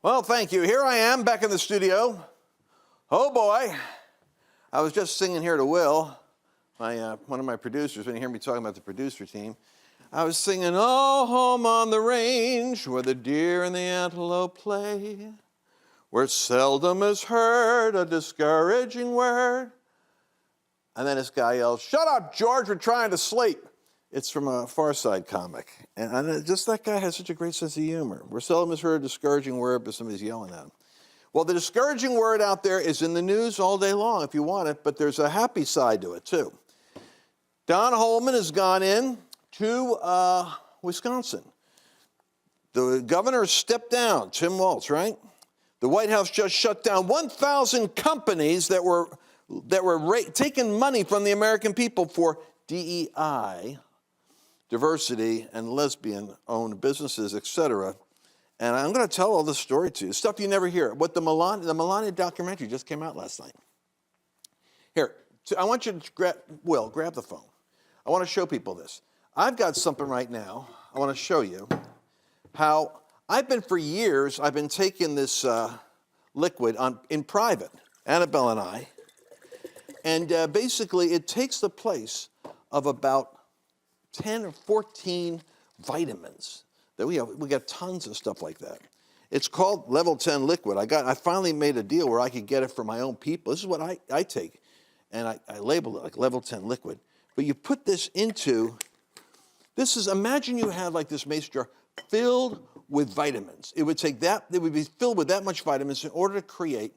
Well, thank you. Here I am back in the studio. Oh boy, I was just singing here to Will, one of my producers. When you hear me talking about the producer team, I was singing, "Oh, home on the range, where the deer and the antelope play, where seldom is heard a discouraging word." And then this guy yells, "Shut up, George, we're trying to sleep." It's from a Far Side comic. And just that guy has such a great sense of humor. Where seldom is heard a discouraging word, but somebody's yelling at him. Well, the discouraging word out there is in the news all day long if you want it, but there's a happy side to it too. Don Holman has gone in to Wisconsin. The governor stepped down, Tim Walz, right? The White House just shut down 1,000 companies that were taking money from the American people for DEI, diversity and lesbian-owned businesses, etc. And I'm going to tell all this story to you, stuff you never hear. What the Melania documentary just came out last night. Here, I want you to grab the phone. I want to show people this. I've got something right now. I want to show you how I've been taking this liquid in private, Annabelle and I, and basically it takes the place of about 10 or 14 vitamins that we have. We got tons of stuff like that. It's called Level 10 Liquid. I finally made a deal where I could get it for my own people. This is what I take, and I labeled it like Level 10 Liquid. But you put this into, imagine you had like this mason jar filled with vitamins. It would be filled with that much vitamins in order to create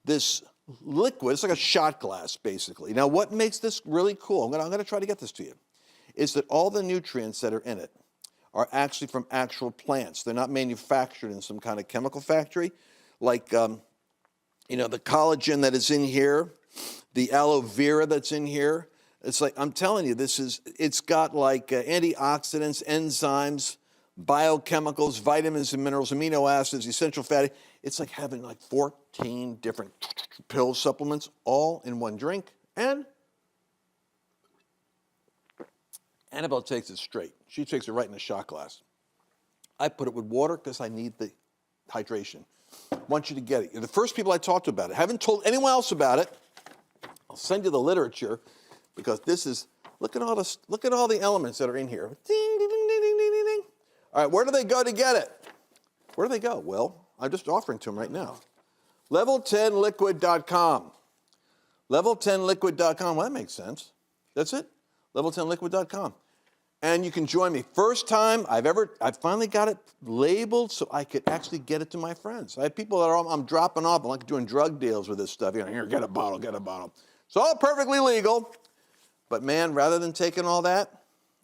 this liquid. It's like a shot glass, basically. Now, what makes this really cool, I'm going to try to get this to you, is that all the nutrients that are in it are actually from actual plants. They're not manufactured in some kind of chemical factory, like the collagen that is in here, the aloe vera that's in here. It's like, I'm telling you, it's got like antioxidants, enzymes, biochemicals, vitamins and minerals, amino acids, essential fatty. It's like having like 14 different pill supplements all in one drink. And Annabelle takes it straight. She takes it right in a shot glass. I put it with water because I need the hydration. I want you to get it. You're the first people I talked to about it. I haven't told anyone else about it. I'll send you the literature because look at all the elements that are in here. Ding, ding, ding, ding, ding, ding, ding. All right, where do they go to get it? Where do they go? Well, I'm just offering to them right now. Level10liquid.com. Level10liquid.com. Well, that makes sense. That's it. Level10liquid.com. And you can join me. First time I finally got it labeled so I could actually get it to my friends. I have people that I'm dropping off. I'm like doing drug deals with this stuff. Here, get a bottle, get a bottle. It's all perfectly legal. But man, rather than taking all that,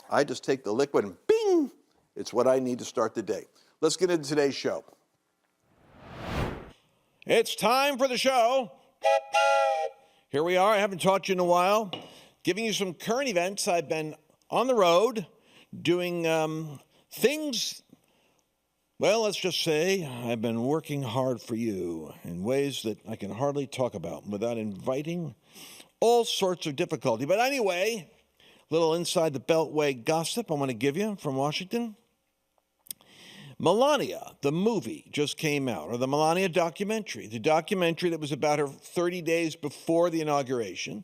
I just take the liquid and bing, it's what I need to start the day. Let's get into today's show. It's time for the show. Here we are. I haven't talked to you in a while. Giving you some current events. I've been on the road doing things. Well, let's just say I've been working hard for you in ways that I can hardly talk about without inviting all sorts of difficulty. But anyway, a little inside the Beltway gossip I want to give you from Washington. Melania, the movie, just came out, or the Melania documentary, the documentary that was about her 30 days before the inauguration.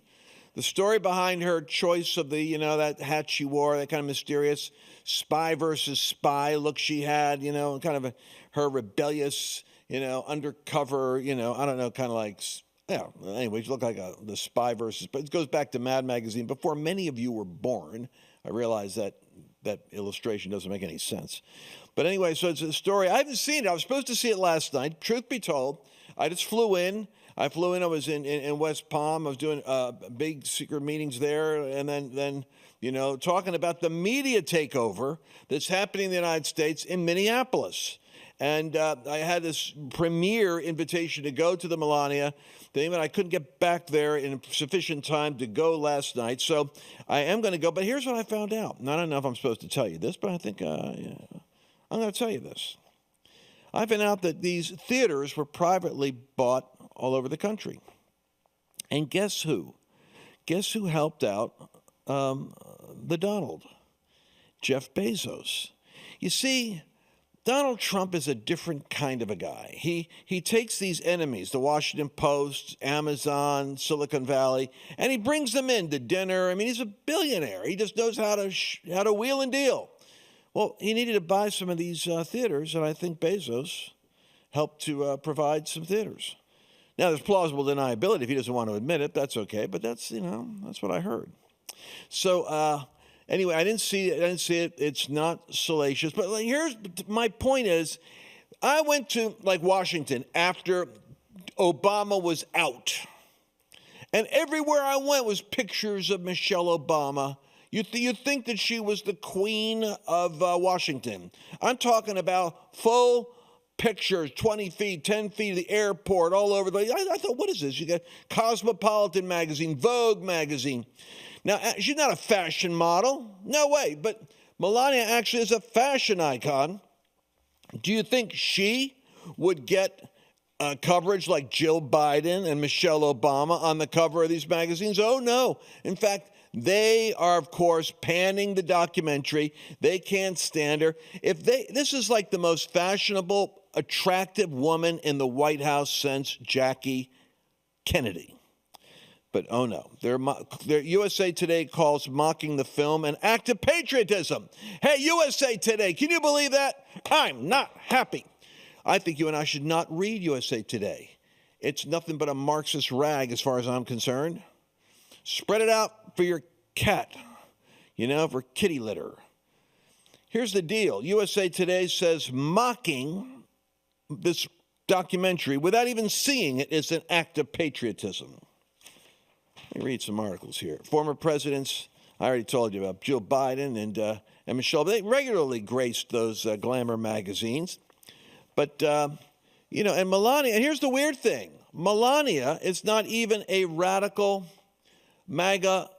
The story behind her choice of the, that hat she wore, that kind of mysterious spy versus spy look she had, kind of her rebellious, undercover, I don't know, kind of like, anyway, she looked like the spy versus, but it goes back to Mad Magazine. Before many of you were born, I realize that illustration doesn't make any sense. But anyway, so it's a story. I haven't seen it. I was supposed to see it last night. Truth be told, I just flew in. I was in West Palm. I was doing big secret meetings there. And then talking about the media takeover that's happening in the United States in Minneapolis. And I had this premiere invitation to go to the Melania thing, but I couldn't get back there in sufficient time to go last night. So I am going to go. But here's what I found out. I don't know if I'm supposed to tell you this, but I think I'm going to tell you this. I found out that these theaters were privately bought all over the country. And guess who? Guess who helped out the Donald? Jeff Bezos. You see, Donald Trump is a different kind of a guy. He takes these enemies, the Washington Post, Amazon, Silicon Valley, and he brings them in to dinner. I mean, he's a billionaire. He just knows how to wheel and deal. Well, he needed to buy some of these theaters, and I think Bezos helped to provide some theaters. Now, there's plausible deniability if he doesn't want to admit it. That's okay, but that's what I heard. So anyway, I didn't see it. It's not salacious. But here's my point is, I went to Washington after Obama was out. And everywhere I went was pictures of Michelle Obama. You think that she was the queen of Washington. I'm talking about full pictures, 20 feet, 10 feet of the airport, all over. I thought, what is this? You got Cosmopolitan magazine, Vogue magazine. Now, she's not a fashion model. No way. But Melania actually is a fashion icon. Do you think she would get coverage like Jill Biden and Michelle Obama on the cover of these magazines? Oh, no. In fact, they are, of course, panning the documentary. They can't stand her. This is like the most fashionable, attractive woman in the White House since Jackie Kennedy. But oh no, USA Today calls mocking the film an act of patriotism. Hey, USA Today, can you believe that? I'm not happy. I think you and I should not read USA Today. It's nothing but a Marxist rag as far as I'm concerned. Spread it out for your cat, for kitty litter. Here's the deal. USA Today says mocking this documentary without even seeing it is an act of patriotism. Let me read some articles here. Former presidents, I already told you about Jill Biden and Michelle. They regularly graced those glamour magazines. But, and Melania, and here's the weird thing. Melania is not even a radical MAGA,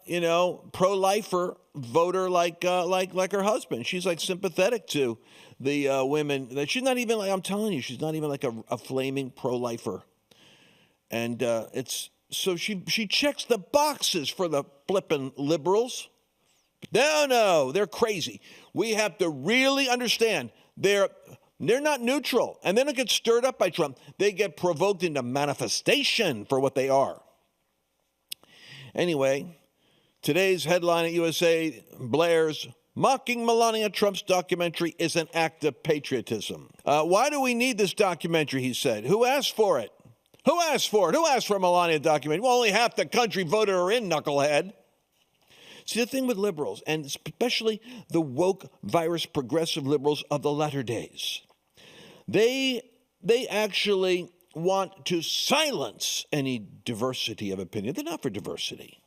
pro-lifer voter like her husband. She's sympathetic to the women. She's not even I'm telling you, she's not even a flaming pro-lifer. And so she checks the boxes for the flippin' liberals. No, they're crazy. We have to really understand they're not neutral, and they don't get stirred up by Trump. They get provoked into manifestation for what they are. Anyway, today's headline at USA blares, mocking Melania Trump's documentary is an act of patriotism. Why do we need this documentary, he said. Who asked for it? Who asked for it? Who asked for a Melania documentary? Well, only half the country voted her in, knucklehead. See, the thing with liberals, and especially the woke virus progressive liberals of the latter days, they actually want to silence any diversity of opinion. They're not for diversity.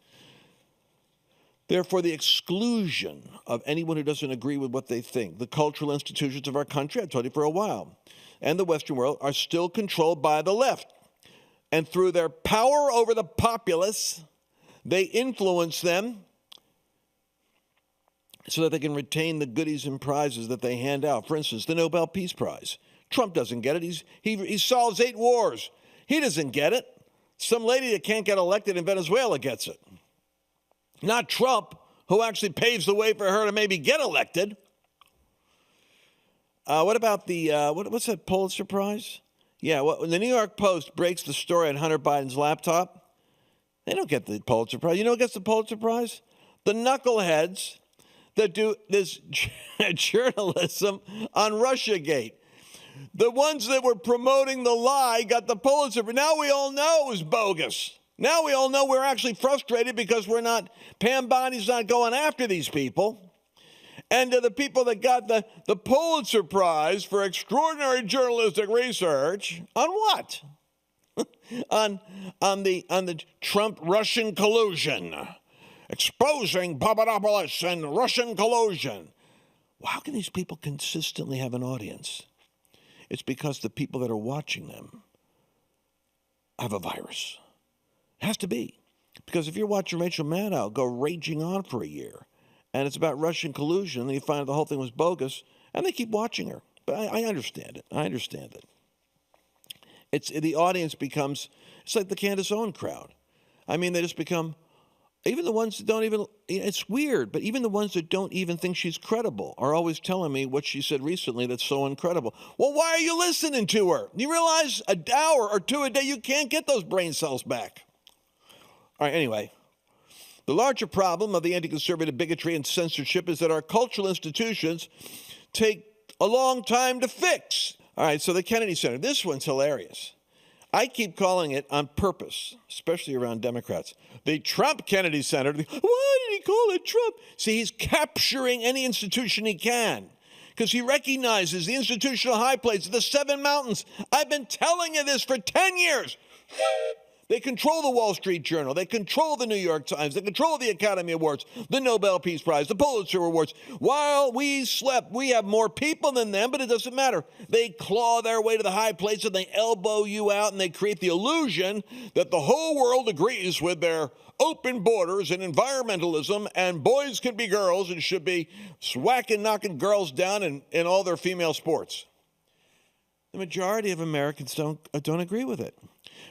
They're for the exclusion of anyone who doesn't agree with what they think. The cultural institutions of our country, I've told you for a while, and the Western world are still controlled by the left. And through their power over the populace, they influence them so that they can retain the goodies and prizes that they hand out. For instance, the Nobel Peace Prize. Trump doesn't get it. He solves 8 wars. He doesn't get it. Some lady that can't get elected in Venezuela gets it. Not Trump, who actually paves the way for her to maybe get elected. What about what's that Pulitzer Prize? Yeah, when the New York Post breaks the story on Hunter Biden's laptop, they don't get the Pulitzer Prize. You know who gets the Pulitzer Prize? The knuckleheads that do this journalism on Russiagate. The ones that were promoting the lie got the Pulitzer. But now we all know it was bogus. Now we all know we're actually frustrated because Pam Bondi's not going after these people. And to the people that got the Pulitzer Prize for extraordinary journalistic research, on what? on the Trump-Russian collusion. Exposing Papadopoulos and Russian collusion. Well, how can these people consistently have an audience? It's because the people that are watching them have a virus. It has to be. Because if you're watching Rachel Maddow go raging on for a year, and it's about Russian collusion, and you find out the whole thing was bogus, and they keep watching her. But I understand it. I understand it. The audience becomes, it's like the Candace Owen crowd. I mean, they just become even the ones that don't even, it's weird, but even the ones that don't even think she's credible are always telling me what she said recently that's so incredible. Well, why are you listening to her? You realize an hour or two a day, you can't get those brain cells back. All right, anyway, the larger problem of the anti-conservative bigotry and censorship is that our cultural institutions take a long time to fix. All right, so the Kennedy Center, this one's hilarious. I keep calling it on purpose, especially around Democrats. The Trump Kennedy Center. Why did he call it Trump? See, he's capturing any institution he can because he recognizes the institutional high places, the 7 mountains. I've been telling you this for 10 years. They control the Wall Street Journal. They control the New York Times. They control the Academy Awards, the Nobel Peace Prize, the Pulitzer Awards. While we slept, we have more people than them, but it doesn't matter. They claw their way to the high place and they elbow you out and they create the illusion that the whole world agrees with their open borders and environmentalism and boys can be girls and should be swacking, knocking girls down in all their female sports. The majority of Americans don't agree with it.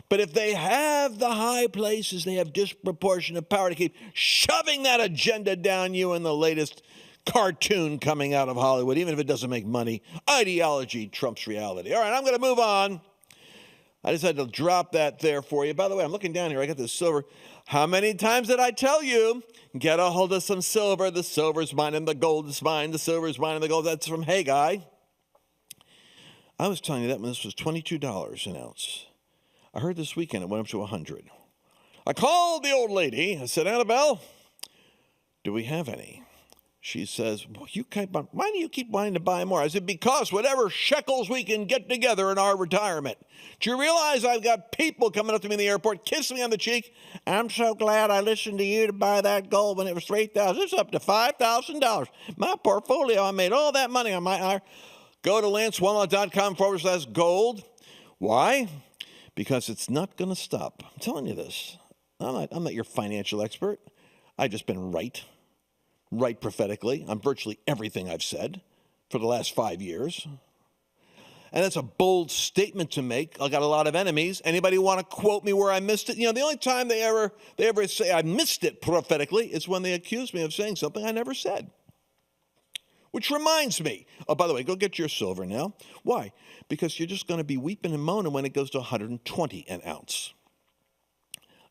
But if they have the high places, they have disproportionate power to keep shoving that agenda down you in the latest cartoon coming out of Hollywood, even if it doesn't make money. Ideology trumps reality. All right, I'm going to move on. I decided to drop that there for you. By the way, I'm looking down here. I got this silver. How many times did I tell you, get a hold of some silver? The silver's mine and the gold is mine. The silver is mine and the gold. That's from Hey Guy. I was telling you that when this was $22 an ounce. I heard this weekend it went up to $100. I called the old lady. I said, Annabelle, do we have any? She says, well, why do you keep wanting to buy more? I said, because whatever shekels we can get together in our retirement. Do you realize I've got people coming up to me in the airport, kissing me on the cheek? I'm so glad I listened to you to buy that gold when it was $3,000. It's up to $5,000. My portfolio, I made all that money on my IRA. Go to lancewallnau.com/gold. Why? Because it's not going to stop. I'm telling you this. I'm not your financial expert. I've just been right prophetically on virtually everything I've said for the last 5 years. And that's a bold statement to make. I got a lot of enemies. Anybody want to quote me where I missed it? You know, the only time they ever say I missed it prophetically is when they accuse me of saying something I never said. Which reminds me, oh, by the way, go get your silver now. Why? Because you're just going to be weeping and moaning when it goes to $120 an ounce.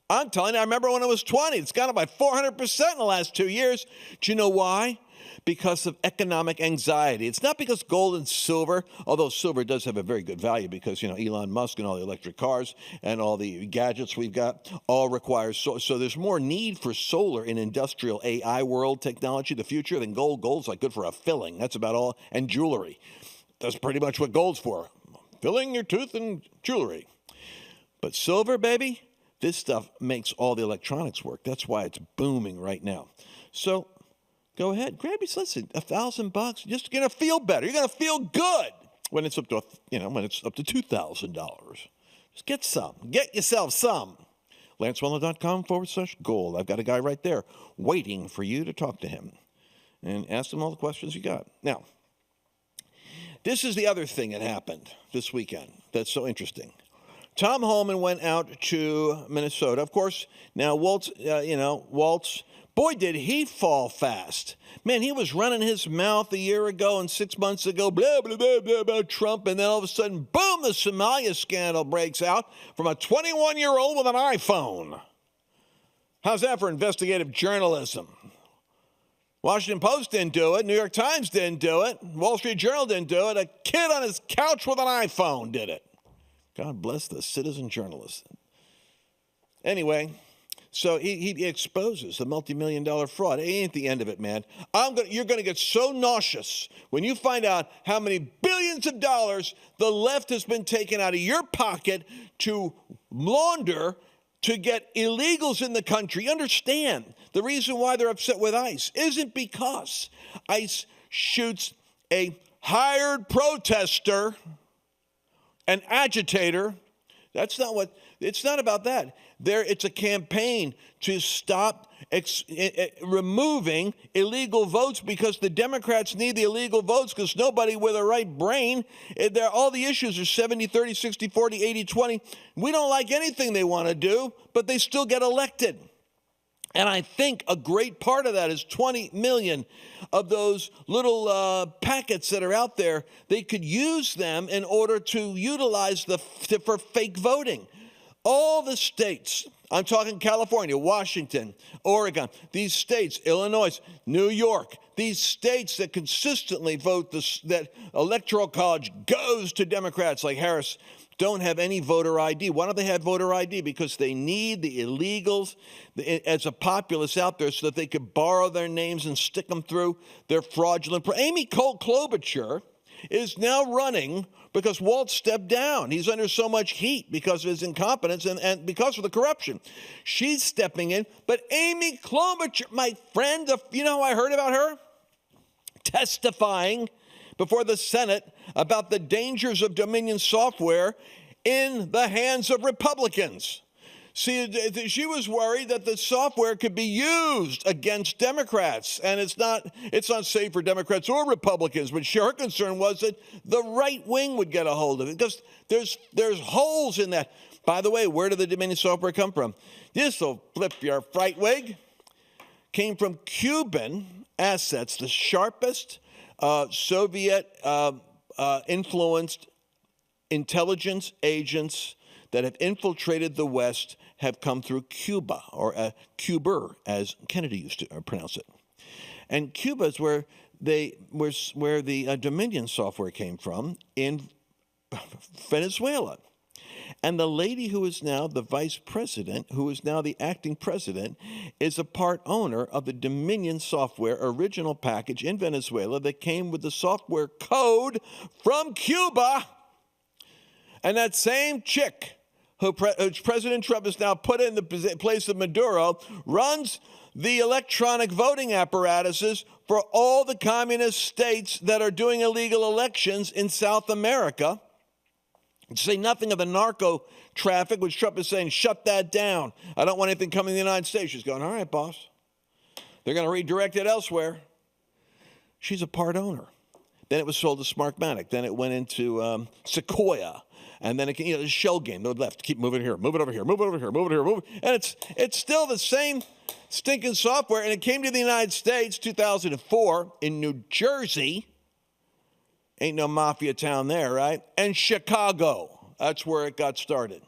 I'm telling you, I remember when it was 20. It's gone up by 400% in the last 2 years. Do you know why? Because of economic anxiety. It's not because gold and silver, although silver does have a very good value because, you know, Elon Musk and all the electric cars and all the gadgets we've got all require so there's more need for solar in industrial AI world technology, the future, than gold. Gold's like good for a filling. That's about all. And jewelry. That's pretty much what gold's for. Filling your tooth and jewelry. But silver, baby, this stuff makes all the electronics work. That's why it's booming right now. So go ahead, grab your, listen, $1,000. You're just gonna feel better. You're gonna feel good when it's up to, when it's up to $2,000. Just get some. Get yourself some. LanceWallnau.com/gold. I've got a guy right there waiting for you to talk to him and ask him all the questions you got. Now, this is the other thing that happened this weekend that's so interesting. Tom Homan went out to Minnesota. Of course, now Waltz, boy, did he fall fast. Man, he was running his mouth a year ago and 6 months ago, blah, blah, blah, blah, about Trump. And then all of a sudden, boom, the Somalia scandal breaks out from a 21-year-old with an iPhone. How's that for investigative journalism? Washington Post didn't do it. New York Times didn't do it. Wall Street Journal didn't do it. A kid on his couch with an iPhone did it. God bless the citizen journalist. Anyway, so he exposes the multi-million-dollar fraud. It ain't the end of it, man. You're going to get so nauseous when you find out how many billions of dollars the left has been taking out of your pocket to launder to get illegals in the country. Understand, the reason why they're upset with ICE isn't because ICE shoots a hired protester, an agitator. It's not about that. It's a campaign to stop removing illegal votes because the Democrats need the illegal votes because nobody with a right brain, all the issues are 70-30, 60-40, 80-20. We don't like anything they want to do, but they still get elected. And I think a great part of that is 20 million of those little packets that are out there. They could use them in order to utilize for fake voting. All the states, I'm talking California, Washington, Oregon, these states, Illinois, New York, these states that consistently vote that electoral college goes to Democrats like Harris, don't have any voter ID. Why don't they have voter ID? Because they need the illegals as a populace out there so that they could borrow their names and stick them through their fraudulent. Amy Klobuchar is now running because Walt stepped down. He's under so much heat because of his incompetence and because of the corruption. She's stepping in. But Amy Klobuchar, my friend, you know how I heard about her? Testifying before the Senate about the dangers of Dominion software in the hands of Republicans. See, she was worried that the software could be used against Democrats, and it's not safe for Democrats or Republicans, but her concern was that the right wing would get a hold of it, because there's holes in that. By the way, where did the Dominion software come from? This will flip your fright wig. Came from Cuban assets, the sharpest Soviet influenced intelligence agents that have infiltrated the West have come through Cuba, or Cuba, as Kennedy used to pronounce it. And Cuba is where the Dominion software came from, in Venezuela. And the lady who is now the vice president, who is now the acting president, is a part owner of the Dominion software original package in Venezuela that came with the software code from Cuba. And that same chick who President Trump has now put in the place of Maduro runs the electronic voting apparatuses for all the communist states that are doing illegal elections in South America. To say nothing of the narco traffic, which Trump is saying, shut that down. I don't want anything coming to the United States. She's going, all right, boss. They're going to redirect it elsewhere. She's a part owner. Then it was sold to Smartmatic. Then it went into Sequoia. And then the shell game. They left. Keep moving here. Move it over here. Move it over here. Move it here. Move it. And it's still the same stinking software. And it came to the United States 2004 in New Jersey. Ain't no mafia town there, right? And Chicago. That's where it got started.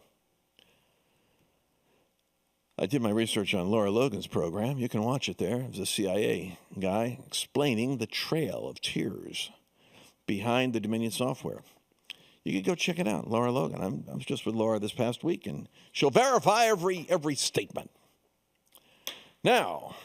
I did my research on Laura Logan's program. You can watch it there. It was a CIA guy explaining the trail of tears behind the Dominion software. You can go check it out, Laura Logan. I was just with Laura this past week, and she'll verify every statement. Now,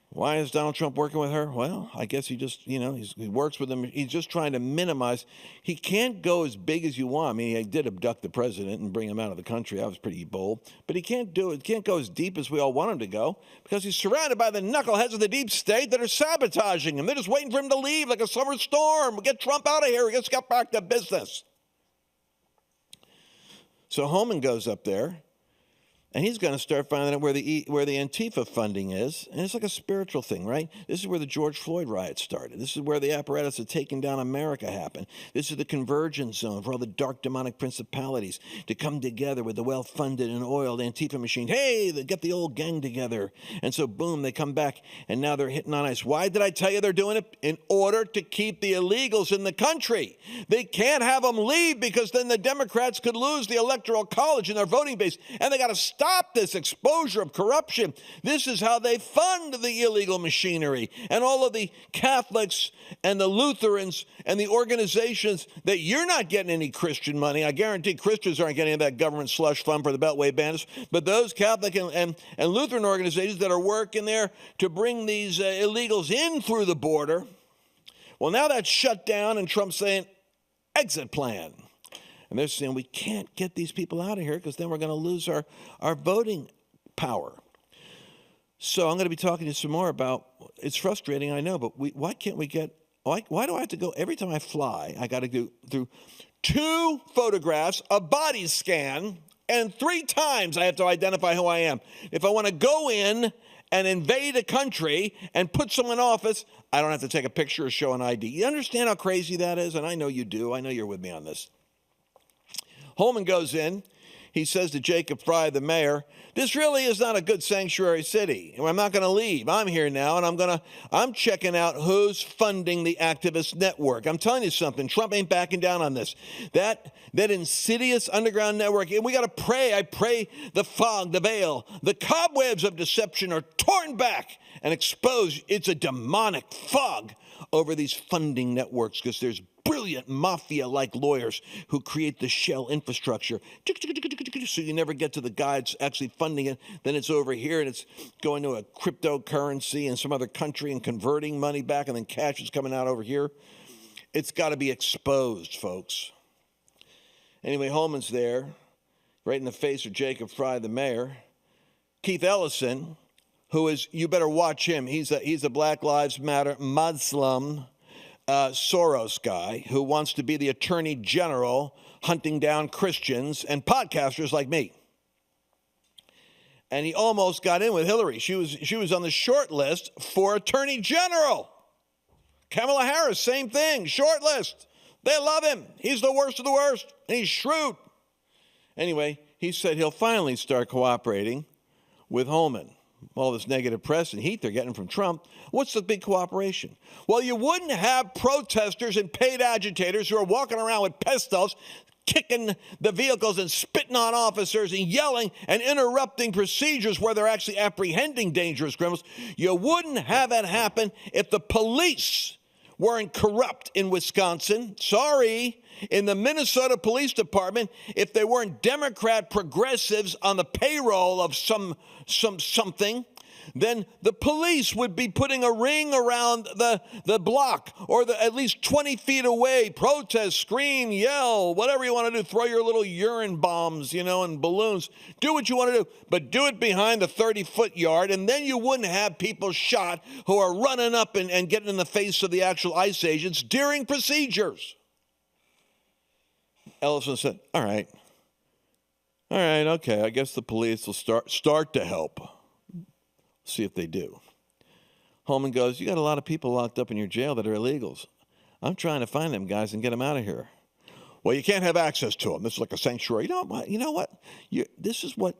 why is Donald Trump working with her? Well, I guess he just, he works with them. He's just trying to minimize. He can't go as big as you want. I mean, he did abduct the president and bring him out of the country. That was pretty bold. But he can't do it. Can't go as deep as we all want him to go, because he's surrounded by the knuckleheads of the deep state that are sabotaging him. They're just waiting for him to leave like a summer storm. Get Trump out of here. He gets got back to business. So Homan goes up there. And he's going to start finding out where the Antifa funding is. And it's like a spiritual thing, right? This is where the George Floyd riot started. This is where the apparatus of taking down America happened. This is the convergence zone for all the dark demonic principalities to come together with the well-funded and oiled Antifa machine. Hey, they get the old gang together. And so, boom, they come back, and now they're hitting on ice. Why did I tell you they're doing it? In order to keep the illegals in the country. They can't have them leave, because then the Democrats could lose the Electoral College and their voting base. And they got to stop this exposure of corruption. This is how they fund the illegal machinery. And all of the Catholics and the Lutherans and the organizations that you're not getting any Christian money. I guarantee Christians aren't getting that government slush fund for the Beltway bandits. But those Catholic and Lutheran organizations that are working there to bring these illegals in through the border, well, now that's shut down, and Trump's saying, exit plan. And they're saying, we can't get these people out of here, because then we're going to lose our voting power. So I'm going to be talking to you some more about, it's frustrating, I know, but why can't we get, why do I have to go, every time I fly, I got to go through 2 photographs, a body scan, and 3 times I have to identify who I am. If I want to go in and invade a country and put someone in office, I don't have to take a picture or show an ID. You understand how crazy that is? And I know you do. I know you're with me on this. Holman goes in. he says to Jacob Fry, the mayor, this really is not a good sanctuary city. I'm not going to leave. I'm here now, and I'm checking out who's funding the activist network. I'm telling you something. Trump ain't backing down on this. That insidious underground network, and we got to pray. I pray the fog, the veil, the cobwebs of deception are torn back and exposed. It's a demonic fog over these funding networks because there's brilliant mafia-like lawyers who create the shell infrastructure. So you never get to the guy that's actually funding it. Then it's over here and it's going to a cryptocurrency in some other country and converting money back, and then cash is coming out over here. It's got to be exposed, folks. Anyway, Holman's there, right in the face of Jacob Fry, the mayor. Keith Ellison, who is, you better watch him. He's a Black Lives Matter Muslim Soros guy who wants to be the attorney general hunting down Christians and podcasters like me. And he almost got in with Hillary. She was on the short list for attorney general. Kamala Harris, same thing, short list. They love him. He's the worst of the worst. And he's shrewd. Anyway, he said he'll finally start cooperating with Holman. All this negative press and heat they're getting from Trump. What's the big cooperation? Well, you wouldn't have protesters and paid agitators who are walking around with pistols, kicking the vehicles and spitting on officers and yelling and interrupting procedures where they're actually apprehending dangerous criminals. You wouldn't have that happen if the police weren't corrupt in Wisconsin. Sorry. In the Minnesota Police Department, if they weren't Democrat progressives on the payroll of something, then the police would be putting a ring around the block or at least 20 feet away. Protest, scream, yell, whatever you want to do. Throw your little urine bombs, and balloons. Do what you want to do, but do it behind the 30-foot yard, and then you wouldn't have people shot who are running up and getting in the face of the actual ICE agents during procedures. Ellison said, all right, okay, I guess the police will start to help. See if they do. Holman goes, you got a lot of people locked up in your jail that are illegals. I'm trying to find them guys and get them out of here. Well, you can't have access to them. This is like a sanctuary. You know what? This is what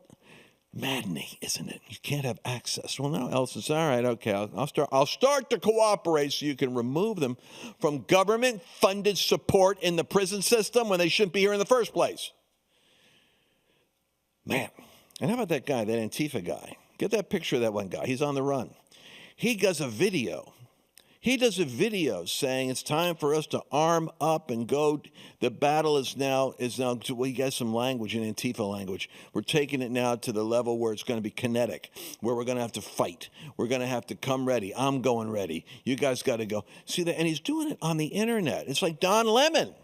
maddening, isn't it? You can't have access. Well, no, Ellison says, all right, okay, I'll start to cooperate so you can remove them from government-funded support in the prison system when they shouldn't be here in the first place. Man, and how about that guy, that Antifa guy? Get that picture of that one guy. He's on the run. He does a video. Saying it's time for us to arm up and go. The battle is now, we got some language in Antifa language. We're taking it now to the level where it's going to be kinetic, where we're going to have to fight. We're going to have to come ready. I'm going ready. You guys got to go. See that? And he's doing it on the internet. It's like Don Lemon.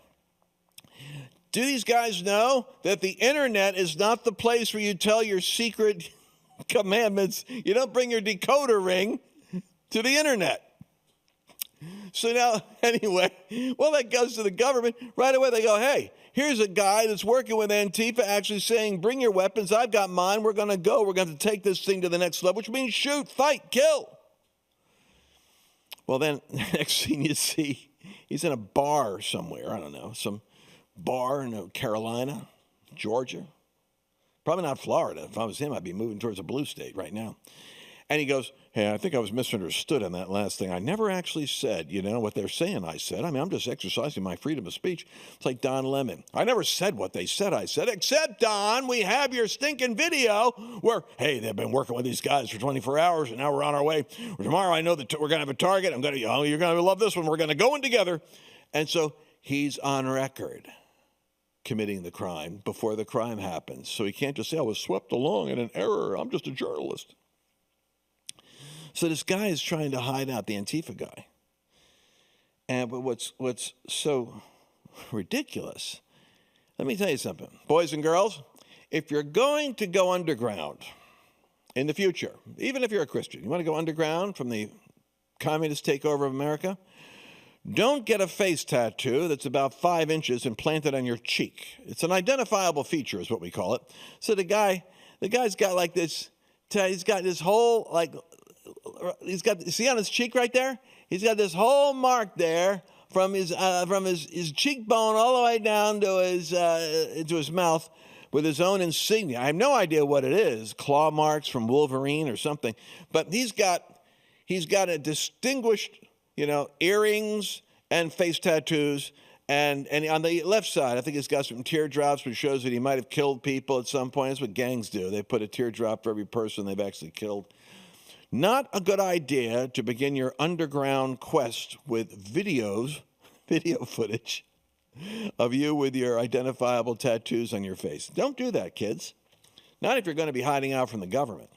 Do these guys know that the internet is not the place where you tell your secret commandments? You don't bring your decoder ring to the internet. So now, anyway, well, that goes to the government. Right away, they go, hey, here's a guy that's working with Antifa actually saying, bring your weapons. I've got mine. We're going to go. We're going to take this thing to the next level, which means shoot, fight, kill. Well, then, next thing you see, he's in a bar somewhere. I don't know, some bar in Carolina, Georgia. Probably not Florida. If I was him, I'd be moving towards a blue state right now. And he goes, hey, I think I was misunderstood on that last thing. I never actually said, what they're saying I said. I mean, I'm just exercising my freedom of speech. It's like Don Lemon. I never said what they said I said, except, Don, we have your stinking video where, hey, they've been working with these guys for 24 hours, and now we're on our way. Tomorrow I know that we're going to have a target. You're going to love this one. We're going to go in together. And so he's on record committing the crime before the crime happens. So he can't just say, I was swept along in an error. I'm just a journalist. So this guy is trying to hide out, the Antifa guy. But what's so ridiculous, let me tell you something. Boys and girls, if you're going to go underground in the future, even if you're a Christian, you want to go underground from the communist takeover of America, don't get a face tattoo that's about 5 inches and plant it on your cheek. It's an identifiable feature is what we call it. So the guy's got like this, he's got this whole see on his cheek right there? He's got this whole mark there from his cheekbone all the way down to his mouth with his own insignia. I have no idea what it is, claw marks from Wolverine or something, but he's got a distinguished, earrings and face tattoos. And on the left side, I think he's got some teardrops, which shows that he might have killed people at some point. That's what gangs do. They put a teardrop for every person they've actually killed. Not a good idea to begin your underground quest with video footage of you with your identifiable tattoos on your face. Don't do that, kids. Not if you're going to be hiding out from the government.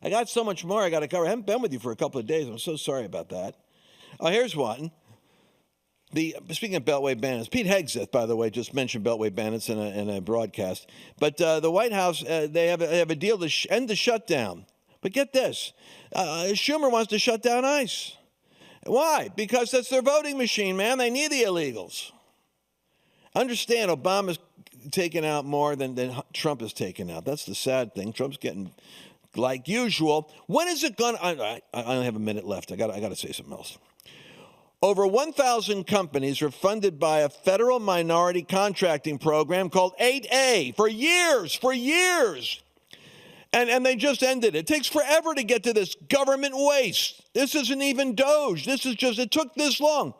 I got so much more I got to cover. I haven't been with you for a couple of days. I'm so sorry about that. Oh, here's one. Speaking of Beltway bandits, Pete Hegseth, by the way, just mentioned Beltway bandits in a broadcast. But the White House, they have a deal to end the shutdown. But get this, Schumer wants to shut down ICE. Why? Because that's their voting machine, man. They need the illegals. Understand, Obama's taken out more than Trump has taken out. That's the sad thing. Trump's getting, like usual. When is it going to... I only have a minute left. I got to say something else. Over 1,000 companies are funded by a federal minority contracting program called 8A for years. And they just ended it. It takes forever to get to this government waste. This isn't even Doge. It took this long.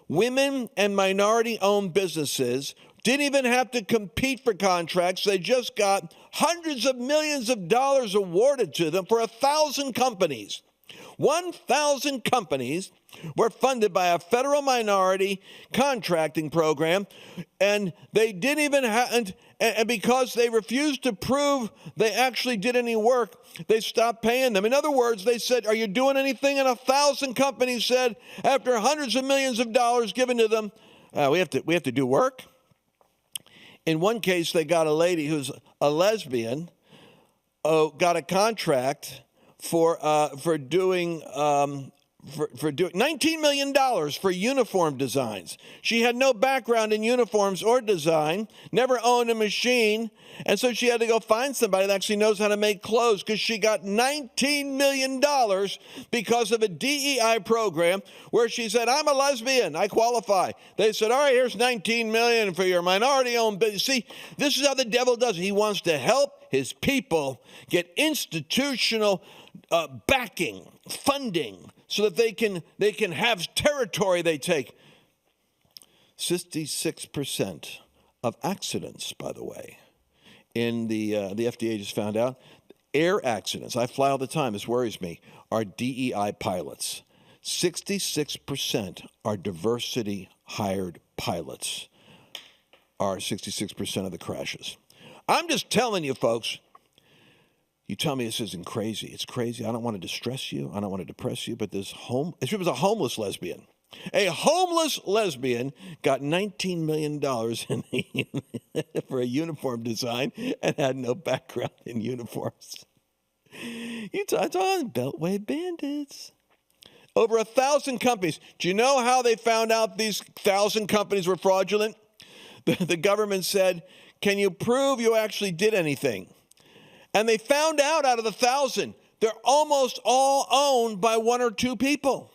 Women and minority-owned businesses didn't even have to compete for contracts. They just got hundreds of millions of dollars awarded to them for 1,000 companies. 1,000 companies were funded by a federal minority contracting program, and they didn't even have, and because they refused to prove they actually did any work, they stopped paying them. In other words, they said, "Are you doing anything?" And 1,000 companies said, after hundreds of millions of dollars given to them, we have to do work. In one case, they got a lady who's a lesbian, got a contract for doing $19 million for uniform designs. She had no background in uniforms or design, never owned a machine, and so she had to go find somebody that actually knows how to make clothes, because she got $19 million because of a DEI program where she said, "I'm a lesbian, I qualify." They said, "All right, here's $19 million for your minority-owned business." See, this is how the devil does it. He wants to help his people get institutional backing, funding, so that they can have territory they take. 66% of accidents, by the way, in the FDA just found out, air accidents, I fly all the time, this worries me, are DEI pilots. 66% are diversity hired pilots, are 66% of the crashes. I'm just telling you, folks. You tell me this isn't crazy. It's crazy. I don't want to distress you. I don't want to depress you. But she was a homeless lesbian. A homeless lesbian got $19 million for a uniform design and had no background in uniforms. You talk on Beltway bandits. Over 1,000 companies. Do you know how they found out these 1,000 companies were fraudulent? The government said, "Can you prove you actually did anything?" And they found out of the 1,000, they're almost all owned by one or two people.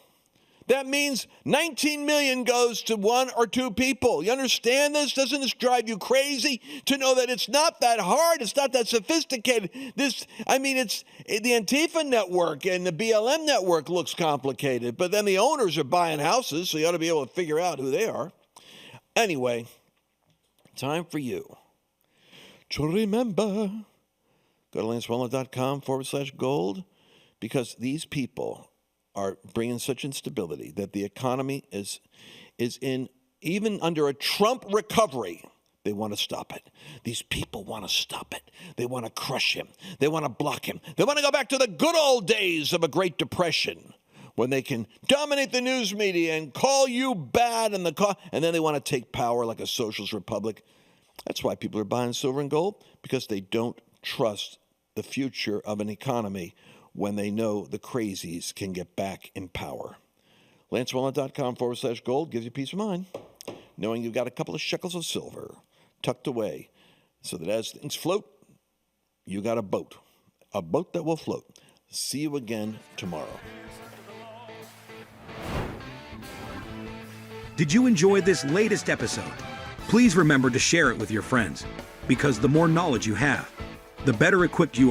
That means 19 million goes to one or two people. You understand this? Doesn't this drive you crazy to know that it's not that hard? It's not that sophisticated. It's the Antifa network and the BLM network looks complicated, but then the owners are buying houses, so you ought to be able to figure out who they are. Anyway, time for you to remember. Go to lancewallnau.com/gold, because these people are bringing such instability that the economy is in, even under a Trump recovery, they want to stop it. These people want to stop it. They want to crush him. They want to block him. They want to go back to the good old days of a Great Depression, when they can dominate the news media and call you bad, and then they want to take power like a socialist republic. That's why people are buying silver and gold, because they don't trust the future of an economy when they know the crazies can get back in power. LanceWallnau.com/gold gives you peace of mind, knowing you've got a couple of shekels of silver tucked away, so that as things float, you got a boat that will float. See you again tomorrow. Did you enjoy this latest episode? Please remember to share it with your friends. Because the more knowledge you have, the better equipped you